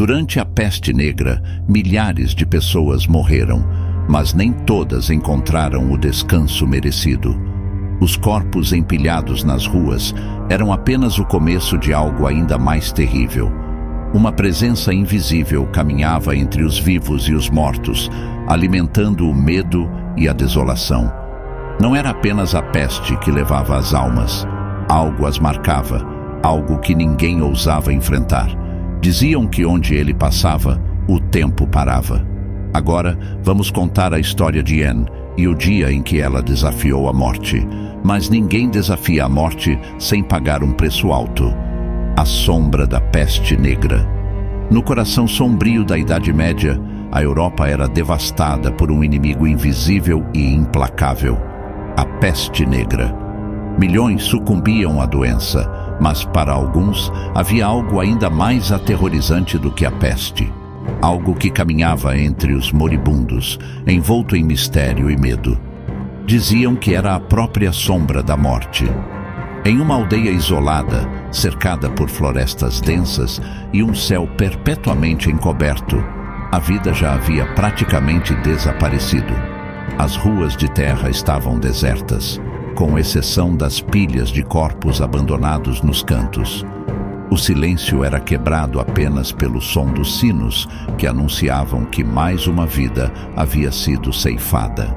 Durante a peste negra, milhares de pessoas morreram, mas nem todas encontraram o descanso merecido. Os corpos empilhados nas ruas eram apenas o começo de algo ainda mais terrível. Uma presença invisível caminhava entre os vivos e os mortos, alimentando o medo e a desolação. Não era apenas a peste que levava as almas. Algo as marcava, algo que ninguém ousava enfrentar. Diziam que onde ele passava, o tempo parava. Agora, vamos contar a história de Anne e o dia em que ela desafiou a morte. Mas ninguém desafia a morte sem pagar um preço alto. A sombra da peste negra. No coração sombrio da Idade Média, a Europa era devastada por um inimigo invisível e implacável. A peste negra. Milhões sucumbiam à doença, mas para alguns havia algo ainda mais aterrorizante do que a peste. Algo que caminhava entre os moribundos, envolto em mistério e medo. Diziam que era a própria sombra da morte. Em uma aldeia isolada, cercada por florestas densas e um céu perpetuamente encoberto, a vida já havia praticamente desaparecido. As ruas de terra estavam desertas, com exceção das pilhas de corpos abandonados nos cantos. O silêncio era quebrado apenas pelo som dos sinos que anunciavam que mais uma vida havia sido ceifada.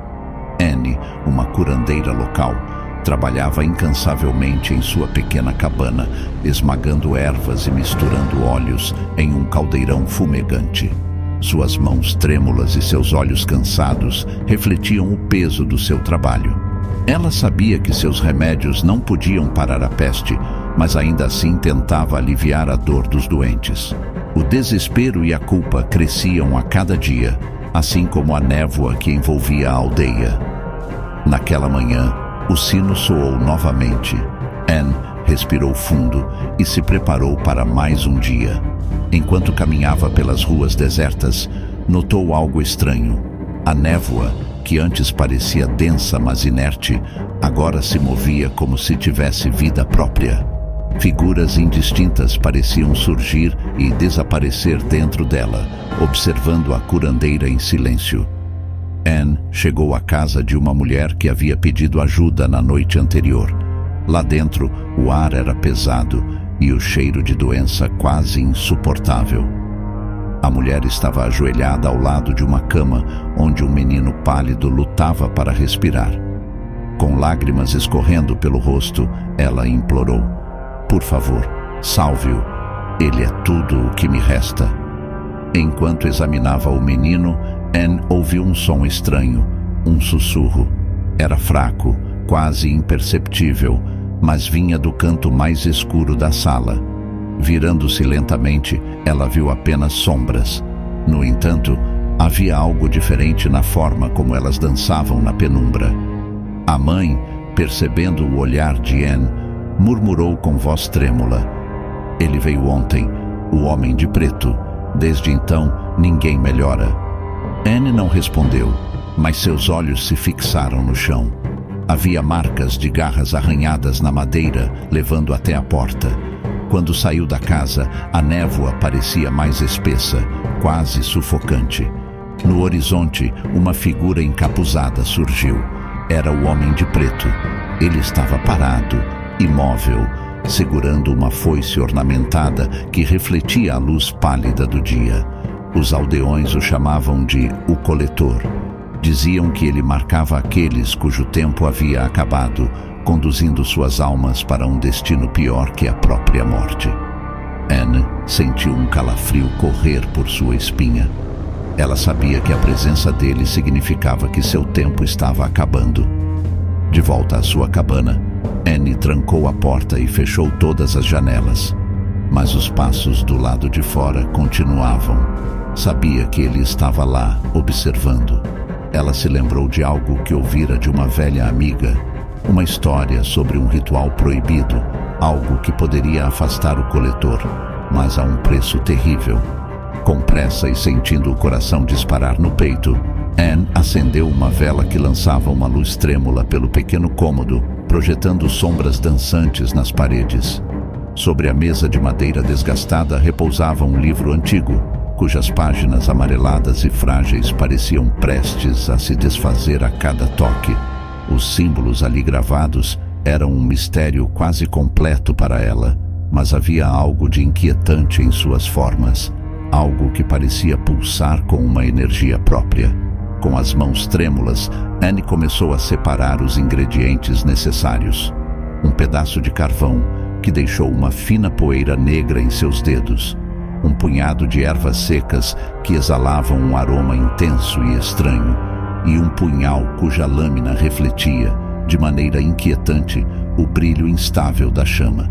Anne, uma curandeira local, trabalhava incansavelmente em sua pequena cabana, esmagando ervas e misturando óleos em um caldeirão fumegante. Suas mãos trêmulas e seus olhos cansados refletiam o peso do seu trabalho. Ela sabia que seus remédios não podiam parar a peste, mas ainda assim tentava aliviar a dor dos doentes. O desespero e a culpa cresciam a cada dia, assim como a névoa que envolvia a aldeia. Naquela manhã, o sino soou novamente. Anne respirou fundo e se preparou para mais um dia. Enquanto caminhava pelas ruas desertas, notou algo estranho. A névoa, que antes parecia densa mas inerte, agora se movia como se tivesse vida própria. Figuras indistintas pareciam surgir e desaparecer dentro dela, observando a curandeira em silêncio. Anne chegou à casa de uma mulher que havia pedido ajuda na noite anterior. Lá dentro, o ar era pesado e o cheiro de doença quase insuportável. A mulher estava ajoelhada ao lado de uma cama onde um menino pálido lutava para respirar. Com lágrimas escorrendo pelo rosto, ela implorou: "Por favor, salve-o. Ele é tudo o que me resta." Enquanto examinava o menino, Anne ouviu um som estranho, um sussurro. Era fraco, quase imperceptível, mas vinha do canto mais escuro da sala. Virando-se lentamente, ela viu apenas sombras. No entanto, havia algo diferente na forma como elas dançavam na penumbra. A mãe, percebendo o olhar de Anne, murmurou com voz trêmula: "Ele veio ontem, o homem de preto. Desde então, ninguém melhora." Anne não respondeu, mas seus olhos se fixaram no chão. Havia marcas de garras arranhadas na madeira, levando até a porta. Quando saiu da casa, a névoa parecia mais espessa, quase sufocante. No horizonte, uma figura encapuzada surgiu. Era o homem de preto. Ele estava parado, imóvel, segurando uma foice ornamentada que refletia a luz pálida do dia. Os aldeões o chamavam de o Coletor. Diziam que ele marcava aqueles cujo tempo havia acabado, conduzindo suas almas para um destino pior que a própria morte. Anne sentiu um calafrio correr por sua espinha. Ela sabia que a presença dele significava que seu tempo estava acabando. De volta à sua cabana, Anne trancou a porta e fechou todas as janelas. Mas os passos do lado de fora continuavam. Sabia que ele estava lá, observando. Ela se lembrou de algo que ouvira de uma velha amiga. Uma história sobre um ritual proibido, algo que poderia afastar o coletor, mas a um preço terrível. Com pressa e sentindo o coração disparar no peito, Anne acendeu uma vela que lançava uma luz trêmula pelo pequeno cômodo, projetando sombras dançantes nas paredes. Sobre a mesa de madeira desgastada repousava um livro antigo, cujas páginas amareladas e frágeis pareciam prestes a se desfazer a cada toque. Os símbolos ali gravados eram um mistério quase completo para ela, mas havia algo de inquietante em suas formas, algo que parecia pulsar com uma energia própria. Com as mãos trêmulas, Anne começou a separar os ingredientes necessários. Um pedaço de carvão, que deixou uma fina poeira negra em seus dedos. Um punhado de ervas secas que exalavam um aroma intenso e estranho. E um punhal cuja lâmina refletia, de maneira inquietante, o brilho instável da chama.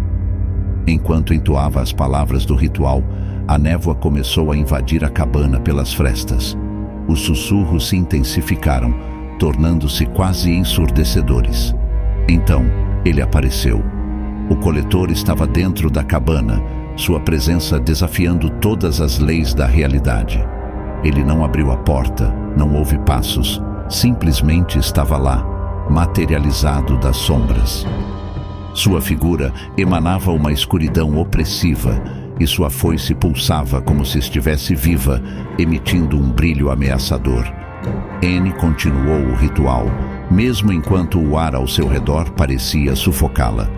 Enquanto entoava as palavras do ritual, a névoa começou a invadir a cabana pelas frestas. Os sussurros se intensificaram, tornando-se quase ensurdecedores. Então, ele apareceu. O coletor estava dentro da cabana, sua presença desafiando todas as leis da realidade. Ele não abriu a porta, não houve passos, simplesmente estava lá, materializado das sombras. Sua figura emanava uma escuridão opressiva, e sua foice pulsava como se estivesse viva, emitindo um brilho ameaçador. Anne continuou o ritual, mesmo enquanto o ar ao seu redor parecia sufocá-la.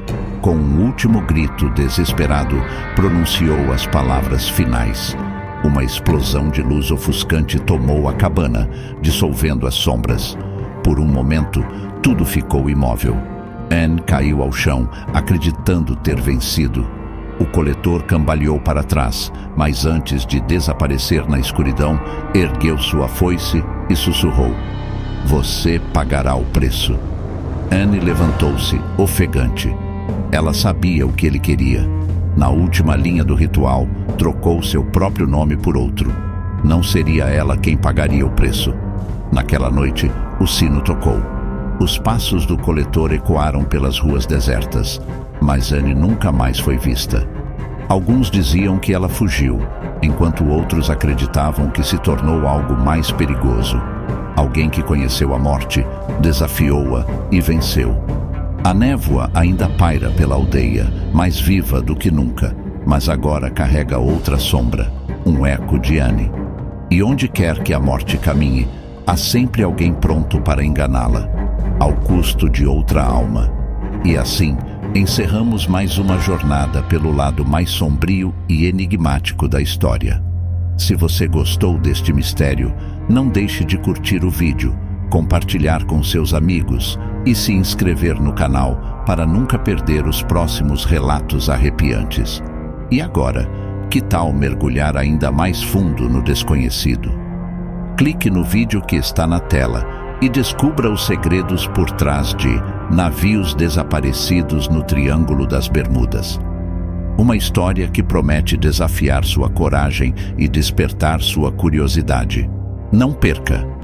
Com um último grito desesperado, pronunciou as palavras finais. Uma explosão de luz ofuscante tomou a cabana, dissolvendo as sombras. Por um momento, tudo ficou imóvel. Anne caiu ao chão, acreditando ter vencido. O coletor cambaleou para trás, mas antes de desaparecer na escuridão, ergueu sua foice e sussurrou: "Você pagará o preço." Anne levantou-se, ofegante. Ela sabia o que ele queria. Na última linha do ritual, trocou seu próprio nome por outro. Não seria ela quem pagaria o preço. Naquela noite, o sino tocou. Os passos do coletor ecoaram pelas ruas desertas, mas Anne nunca mais foi vista. Alguns diziam que ela fugiu, enquanto outros acreditavam que se tornou algo mais perigoso. Alguém que conheceu a morte, desafiou-a e venceu. A névoa ainda paira pela aldeia, mais viva do que nunca, mas agora carrega outra sombra, um eco de Anne. E onde quer que a morte caminhe, há sempre alguém pronto para enganá-la, ao custo de outra alma. E assim, encerramos mais uma jornada pelo lado mais sombrio e enigmático da história. Se você gostou deste mistério, não deixe de curtir o vídeo, compartilhar com seus amigos e se inscrever no canal para nunca perder os próximos relatos arrepiantes. E agora, que tal mergulhar ainda mais fundo no desconhecido? Clique no vídeo que está na tela e descubra os segredos por trás de Navios Desaparecidos no Triângulo das Bermudas. Uma história que promete desafiar sua coragem e despertar sua curiosidade. Não perca!